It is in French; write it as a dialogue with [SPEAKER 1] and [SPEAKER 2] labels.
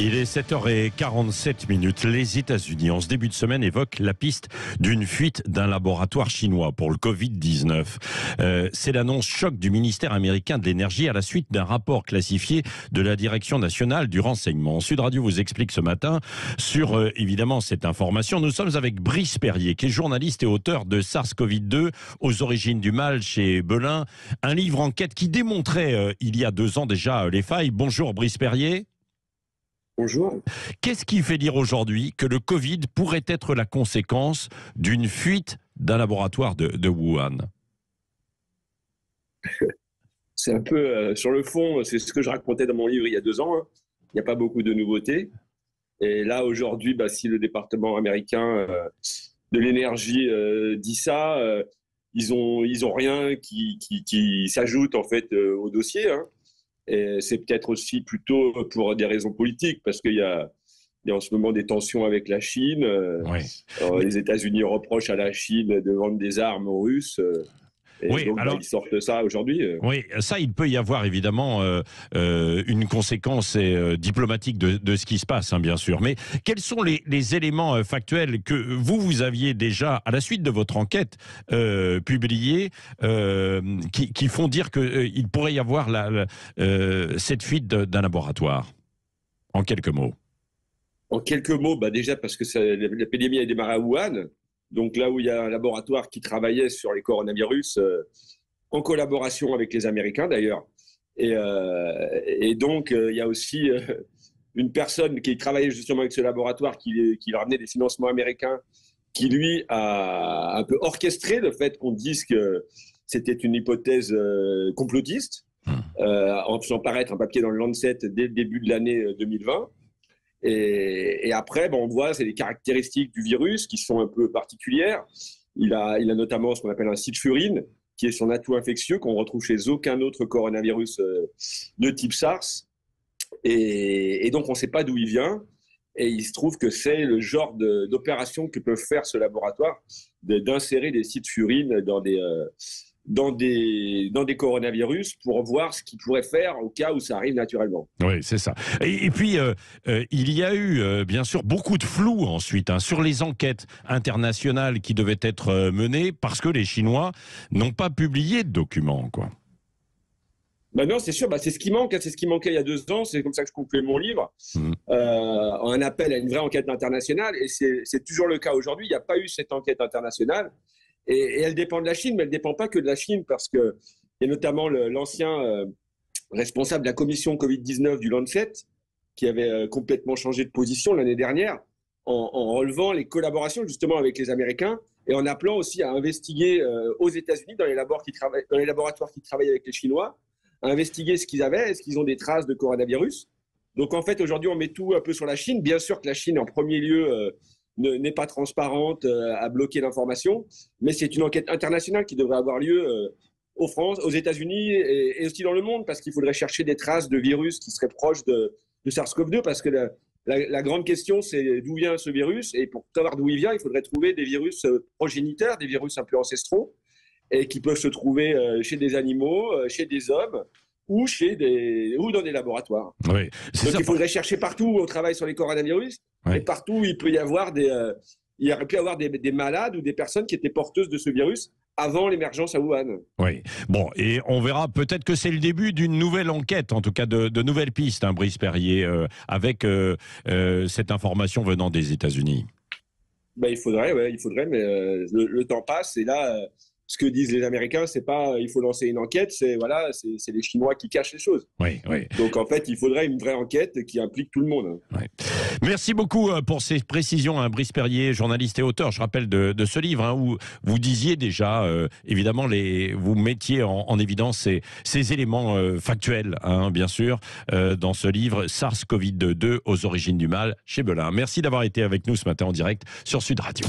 [SPEAKER 1] Il est 7h47. Les États-Unis, en ce début de semaine, évoquent la piste d'une fuite d'un laboratoire chinois pour le Covid-19. C'est l'annonce choc du ministère américain de l'énergie à la suite d'un rapport classifié de la Direction nationale du renseignement. Sud Radio vous explique ce matin sur, évidemment, cette information. Nous sommes avec Brice Perrier, qui est journaliste et auteur de SARS-CoV-2, aux origines du mal chez Belin. Un livre enquête qui démontrait, il y a 2 ans déjà, les failles. Bonjour Brice Perrier.
[SPEAKER 2] Bonjour.
[SPEAKER 1] Qu'est-ce qui fait dire aujourd'hui que le Covid pourrait être la conséquence d'une fuite d'un laboratoire de Wuhan?
[SPEAKER 2] C'est un peu, sur le fond, c'est ce que je racontais dans mon livre il y a 2 ans. Il n'y a pas beaucoup de nouveautés. Et là, aujourd'hui, si le département américain de l'énergie dit ça, ils ont rien qui s'ajoute en fait au dossier. Et c'est peut-être aussi plutôt pour des raisons politiques, parce qu'il y a en ce moment des tensions avec la Chine.
[SPEAKER 1] Oui.
[SPEAKER 2] Les États-Unis reprochent à la Chine de vendre des armes aux Russes. Et
[SPEAKER 1] Oui,
[SPEAKER 2] donc,
[SPEAKER 1] alors,
[SPEAKER 2] ils sortent ça aujourd'hui.
[SPEAKER 1] oui, ça, il peut y avoir évidemment une conséquence diplomatique de ce qui se passe, bien sûr. Mais quels sont les éléments factuels que vous aviez déjà, à la suite de votre enquête publiée, qui font dire qu'il pourrait y avoir cette fuite d'un laboratoire? En quelques mots.
[SPEAKER 2] En quelques mots, déjà parce que l'épidémie a démarré à Wuhan, donc là où il y a un laboratoire qui travaillait sur les coronavirus, en collaboration avec les Américains d'ailleurs. Et donc, il y a aussi une personne qui travaillait justement avec ce laboratoire, qui leur amenait des financements américains, qui lui a un peu orchestré le fait qu'on dise que c'était une hypothèse complotiste, en faisant paraître un papier dans le Lancet dès le début de l'année 2020. Et après, on voit, c'est les caractéristiques du virus qui sont un peu particulières. Il a notamment ce qu'on appelle un site furine, qui est son atout infectieux qu'on retrouve chez aucun autre coronavirus de type SARS. Et donc, on ne sait pas d'où il vient. Et il se trouve que c'est le genre d'opération que peut faire ce laboratoire, d'insérer des sites furines dans des coronavirus pour voir ce qu'ils pourraient faire au cas où ça arrive naturellement.
[SPEAKER 1] Oui, c'est ça. Et puis, il y a eu, bien sûr, beaucoup de flou ensuite sur les enquêtes internationales qui devaient être menées parce que les Chinois n'ont pas publié de documents, quoi.
[SPEAKER 2] Non, c'est sûr, c'est ce qui manque, c'est ce qui manquait il y a 2 ans, c'est comme ça que je conclue mon livre, un appel à une vraie enquête internationale, et c'est toujours le cas aujourd'hui. Il n'y a pas eu cette enquête internationale, et elle dépend de la Chine, mais elle ne dépend pas que de la Chine, parce qu'il y a notamment l'ancien responsable de la commission Covid-19 du Lancet, qui avait complètement changé de position l'année dernière, en relevant les collaborations justement avec les Américains, et en appelant aussi à investiguer aux États-Unis, dans les laboratoires qui travaillent avec les Chinois, à investiguer ce qu'ils avaient, est-ce qu'ils ont des traces de coronavirus. Donc en fait, aujourd'hui, on met tout un peu sur la Chine. Bien sûr que la Chine, en premier lieu, n'est pas transparente, à bloquer l'information, mais c'est une enquête internationale qui devrait avoir lieu aux États-Unis et aussi dans le monde, parce qu'il faudrait chercher des traces de virus qui seraient proches de SARS-CoV-2, parce que la grande question, c'est d'où vient ce virus, et pour savoir d'où il vient, il faudrait trouver des virus progéniteurs, des virus un peu ancestraux, et qui peuvent se trouver chez des animaux, chez des hommes, ou dans des laboratoires.
[SPEAKER 1] Oui,
[SPEAKER 2] donc il faudrait chercher partout où on travaille sur les coronavirus, et partout où il peut y avoir il aurait pu y avoir des malades ou des personnes qui étaient porteuses de ce virus avant l'émergence à Wuhan.
[SPEAKER 1] Oui, bon, et on verra, peut-être que c'est le début d'une nouvelle enquête, en tout cas de nouvelles pistes, Brice Perrier, avec cette information venant des États-Unis.
[SPEAKER 2] Il faudrait, mais le temps passe, et là, ce que disent les Américains, c'est pas il faut lancer une enquête, c'est les Chinois qui cachent les choses.
[SPEAKER 1] Oui.
[SPEAKER 2] Donc en fait, il faudrait une vraie enquête qui implique tout le monde.
[SPEAKER 1] Oui. Merci beaucoup pour ces précisions, Brice Perrier, journaliste et auteur, je rappelle, de ce livre, où vous disiez déjà, évidemment, vous mettiez en évidence ces éléments factuels, bien sûr, dans ce livre SARS-CoV-2 aux origines du mal chez Belin. Merci d'avoir été avec nous ce matin en direct sur Sud Radio.